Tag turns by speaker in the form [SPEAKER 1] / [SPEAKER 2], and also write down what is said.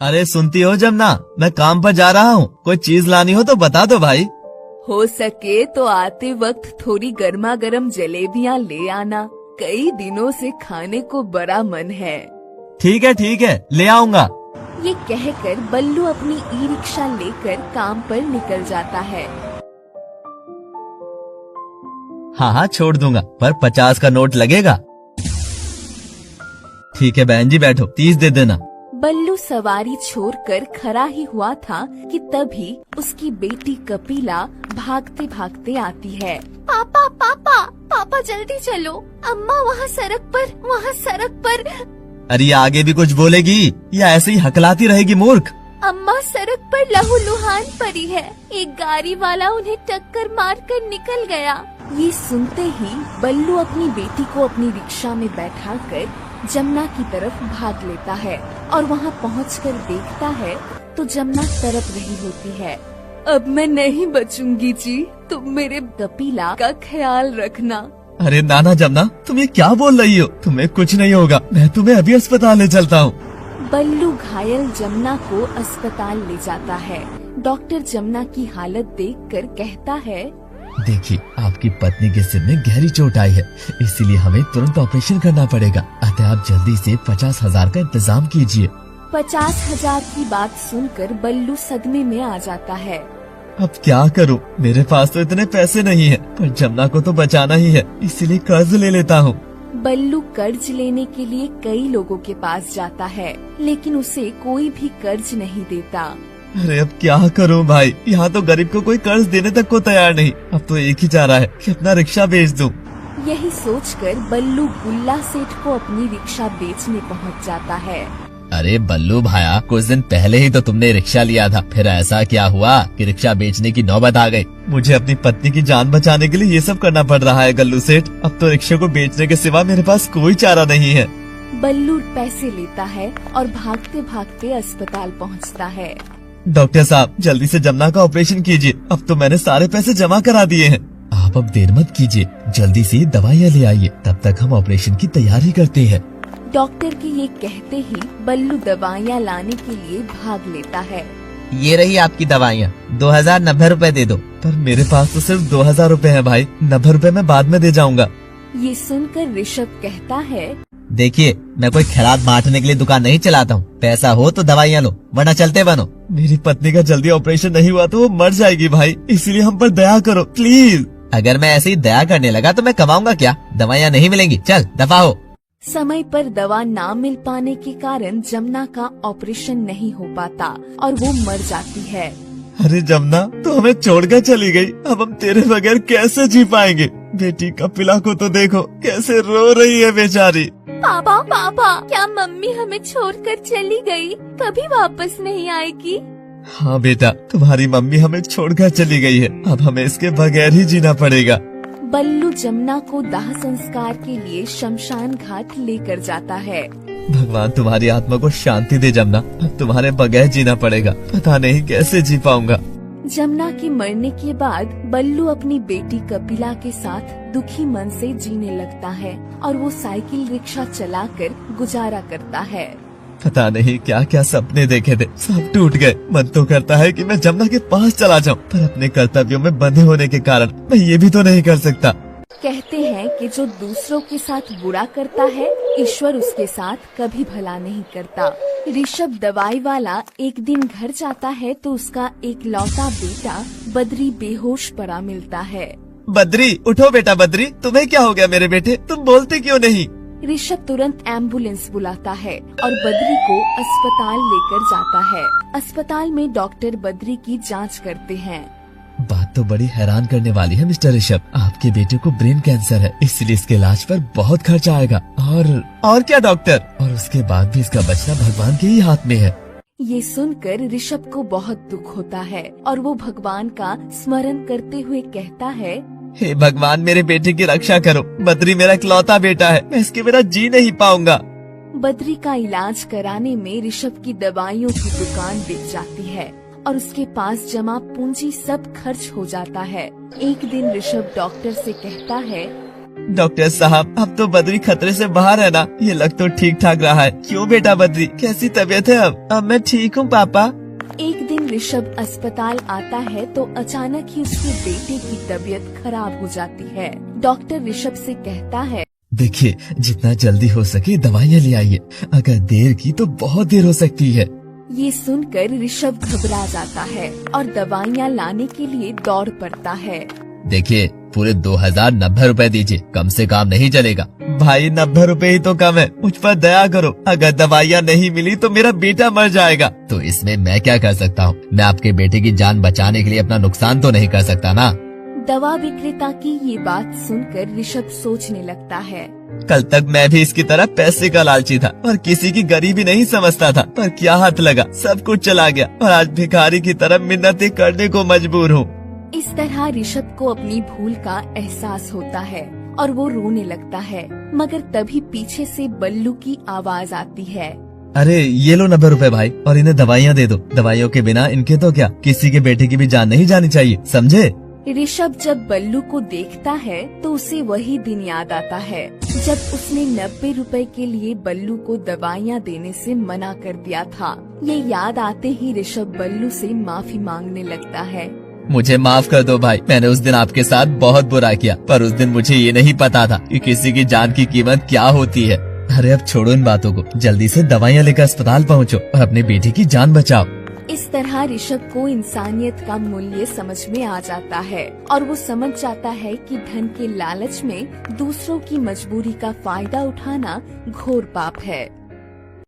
[SPEAKER 1] अरे सुनती हो जमुना, मैं काम पर जा रहा हूँ, कोई चीज लानी हो तो बता दो भाई।
[SPEAKER 2] हो सके तो आते वक्त थोड़ी गर्मा गर्म जलेबियाँ ले आना, कई दिनों से खाने को बड़ा मन है।
[SPEAKER 1] ठीक है ले आऊंगा।
[SPEAKER 2] ये कहकर बल्लू अपनी ई रिक्शा लेकर काम पर निकल जाता है।
[SPEAKER 1] हाँ छोड़ दूंगा, पर 50 का नोट लगेगा। ठीक है बहन जी बैठो, 30 दे देना।
[SPEAKER 2] बल्लू सवारी छोड़कर खड़ा ही हुआ था कि तभी उसकी बेटी कपिला भागते भागते आती है। पापा पापा पापा जल्दी चलो, अम्मा वहाँ सड़क पर।
[SPEAKER 1] अरे ये आगे भी कुछ बोलेगी या ऐसे ही हकलाती रहेगी मूर्ख?
[SPEAKER 2] अम्मा सड़क पर लहूलुहान पड़ी है, एक गाड़ी वाला उन्हें टक्कर मारकर निकल गया। ये सुनते ही बल्लू अपनी बेटी को अपनी रिक्शा में बैठाकर जमुना की तरफ भाग लेता है और वहाँ पहुँचकर देखता है तो जमुना तड़प रही होती है। अब मैं नहीं बचूंगी जी, तुम मेरे कपिला का ख्याल रखना।
[SPEAKER 1] अरे नाना जमुना, तुम ये क्या बोल रही हो? तुम्हें कुछ नहीं होगा, मैं तुम्हें अभी अस्पताल ले चलता हूँ।
[SPEAKER 2] बल्लू घायल जमुना को अस्पताल ले जाता है। डॉक्टर जमुना की हालत देखकर कहता है,
[SPEAKER 1] देखिए आपकी पत्नी के सिर में गहरी चोट आई है, इसीलिए हमें तुरंत ऑपरेशन करना पड़ेगा। अतः आप जल्दी से 50,000 का इंतजाम कीजिए।
[SPEAKER 2] 50,000 की बात सुनकर बल्लू सदमे में आ जाता है।
[SPEAKER 1] अब क्या करूं? मेरे पास तो इतने पैसे नहीं है, पर जमुना को तो बचाना ही है, इसीलिए कर्ज ले लेता हूँ।
[SPEAKER 2] बल्लू कर्ज लेने के लिए कई लोगों के पास जाता है, लेकिन उसे कोई भी कर्ज नहीं देता।
[SPEAKER 1] अरे अब क्या करूं भाई, यहाँ तो गरीब को कोई कर्ज देने तक को तैयार नहीं। अब तो एक ही चारा है कि अपना रिक्शा बेच दूं।
[SPEAKER 2] यही सोचकर बल्लू गुल्ला सेठ को अपनी रिक्शा बेचने पहुँच जाता है।
[SPEAKER 1] अरे बल्लू भाया, कुछ दिन पहले ही तो तुमने रिक्शा लिया था, फिर ऐसा क्या हुआ कि रिक्शा बेचने की नौबत आ गई? मुझे अपनी पत्नी की जान बचाने के लिए ये सब करना पड़ रहा है गल्लू सेठ। अब तो रिक्शे को बेचने के सिवा मेरे पास कोई चारा नहीं है।
[SPEAKER 2] बल्लू पैसे लेता है और भागते भागते अस्पताल पहुँचता है।
[SPEAKER 1] डॉक्टर साहब जल्दी से जमुना का ऑपरेशन कीजिए, अब तो मैंने सारे पैसे जमा करा दिए हैं। आप अब देर मत कीजिए, जल्दी से दवाइयाँ ले आइए, तब तक हम ऑपरेशन की तैयारी करते हैं।
[SPEAKER 2] डॉक्टर के ये कहते ही बल्लू दवाइयाँ लाने के लिए भाग लेता है।
[SPEAKER 1] ये रही आपकी दवाइयाँ, 2090 रुपए दे दो। पर मेरे पास तो सिर्फ 2000 रुपए है भाई, 90 रुपए मैं बाद में दे जाऊंगा।
[SPEAKER 2] ये सुनकर ऋषभ कहता है,
[SPEAKER 1] देखिए मैं कोई खैरात बांटने के लिए दुकान नहीं चलाता हूँ, पैसा हो तो दवाइयाँ लो वरना चलते बनो। मेरी पत्नी का जल्दी ऑपरेशन नहीं हुआ तो वो मर जाएगी भाई, इसीलिए हम पर दया करो प्लीज। अगर मैं ऐसे ही दया करने लगा तो मैं कमाऊंगा क्या? दवाइयाँ नहीं मिलेंगी, चल दफा हो।
[SPEAKER 2] समय पर दवा ना मिल पाने के कारण जमुना का ऑपरेशन नहीं हो पाता और वो मर जाती है।
[SPEAKER 1] अरे जमुना तो हमें छोड़कर चली गई, अब हम तेरे बगैर कैसे जी पाएंगे? बेटी कपिला को तो देखो कैसे रो रही है बेचारी।
[SPEAKER 2] पापा क्या मम्मी हमें छोड़कर चली गई, कभी वापस नहीं आएगी?
[SPEAKER 1] हाँ बेटा, तुम्हारी मम्मी हमें छोड़कर चली गई है, अब हमें इसके बगैर ही जीना पड़ेगा।
[SPEAKER 2] बल्लू जमुना को दाह संस्कार के लिए शमशान घाट लेकर जाता है।
[SPEAKER 1] भगवान तुम्हारी आत्मा को शांति दे जमुना, अब तुम्हारे बगैर जीना पड़ेगा, पता नहीं कैसे जी पाऊंगा।
[SPEAKER 2] जमुना के मरने के बाद बल्लू अपनी बेटी कपिला के साथ दुखी मन से जीने लगता है और वो साइकिल रिक्शा चलाकर गुजारा करता है।
[SPEAKER 1] पता नहीं क्या क्या सपने देखे थे, सब टूट गए। मन तो करता है कि मैं जमुना के पास चला जाऊं, पर अपने कर्तव्यों में बंधे होने के कारण मैं ये भी तो नहीं कर सकता।
[SPEAKER 2] कहते हैं कि जो दूसरों के साथ बुरा करता है, ईश्वर उसके साथ कभी भला नहीं करता। ऋषभ दवाई वाला एक दिन घर जाता है तो उसका एक लौता बेटा बद्री बेहोश पड़ा मिलता है।
[SPEAKER 1] बद्री उठो बेटा, बद्री तुम्हें क्या हो गया मेरे बेटे, तुम बोलते क्यों नहीं?
[SPEAKER 2] ऋषभ तुरंत एम्बुलेंस बुलाता है और बद्री को अस्पताल लेकर जाता है। अस्पताल में डॉक्टर बद्री की जांच करते हैं।
[SPEAKER 1] बात तो बड़ी हैरान करने वाली है मिस्टर ऋषभ, आपके बेटे को ब्रेन कैंसर है, इसलिए इसके इलाज पर बहुत खर्चा आएगा। और क्या डॉक्टर, और उसके बाद भी इसका बचना भगवान के ही हाथ में है।
[SPEAKER 2] ये सुनकर ऋषभ को बहुत दुख होता है और वो भगवान का स्मरण करते हुए कहता है,
[SPEAKER 1] हे भगवान मेरे बेटे की रक्षा करो, बद्री मेरा इकलौता बेटा है, मैं इसके बिना जी नहीं पाऊंगा।
[SPEAKER 2] बद्री का इलाज कराने में ऋषभ की दवाइयों की दुकान बिक जाती है और उसके पास जमा पूंजी सब खर्च हो जाता है। एक दिन ऋषभ डॉक्टर से कहता है,
[SPEAKER 1] डॉक्टर साहब, अब तो बद्री खतरे से बाहर है ना? ये लग तो ठीक ठाक रहा है। क्यों बेटा बद्री, कैसी तबीयत है अब मैं ठीक हूँ पापा।
[SPEAKER 2] एक दिन ऋषभ अस्पताल आता है तो अचानक ही उसके बेटे की तबीयत खराब हो जाती है। डॉक्टर ऋषभ से कहता है,
[SPEAKER 1] देखिए, जितना जल्दी हो सके दवाइयाँ ले आइए। अगर देर की तो बहुत देर हो सकती है।
[SPEAKER 2] ये सुनकर ऋषभ घबरा जाता है और दवाइयाँ लाने के लिए दौड़ पड़ता है।
[SPEAKER 1] देखिए, पूरे 2090 रुपए दीजिए, कम से काम नहीं चलेगा। भाई 90 रुपए ही तो कम है, मुझ पर दया करो। अगर दवाइयाँ नहीं मिली तो मेरा बेटा मर जाएगा। तो इसमें मैं क्या कर सकता हूँ? मैं आपके बेटे की जान बचाने के लिए अपना नुकसान तो नहीं कर सकता ना।
[SPEAKER 2] दवा विक्रेता की ये बात सुनकर ऋषभ सोचने लगता है,
[SPEAKER 1] कल तक मैं भी इसकी तरह पैसे का लालची था और किसी की गरीबी नहीं समझता था, पर क्या हाथ लगा, सब कुछ चला गया और आज भिखारी की तरह मिन्नतें करने को मजबूर हूँ।
[SPEAKER 2] इस तरह ऋषभ को अपनी भूल का एहसास होता है और वो रोने लगता है, मगर तभी पीछे से बल्लू की आवाज आती है।
[SPEAKER 1] अरे ये लो 90 रुपए भाई, और इन्हें दवाइयाँ दे दो। दवाइयों के बिना इनके तो क्या, किसी के बेटे की भी जान नहीं जानी चाहिए, समझे?
[SPEAKER 2] ऋषभ जब बल्लू को देखता है तो उसे वही दिन याद आता है जब उसने 90 रुपए के लिए बल्लू को दवाइयाँ देने से मना कर दिया था। ये याद आते ही ऋषभ बल्लू से माफी मांगने लगता है।
[SPEAKER 1] मुझे माफ कर दो भाई, मैंने उस दिन आपके साथ बहुत बुरा किया, पर उस दिन मुझे ये नहीं पता था कि किसी की जान की कीमत क्या होती है। अरे अब छोड़ो इन बातों को, जल्दी से दवाइयाँ लेकर अस्पताल पहुँचो और अपने बेटे की जान बचाओ।
[SPEAKER 2] इस तरह ऋषभ को इंसानियत का मूल्य समझ में आ जाता है और वो समझ जाता है कि धन के लालच में दूसरों की मजबूरी का फायदा उठाना घोर पाप है।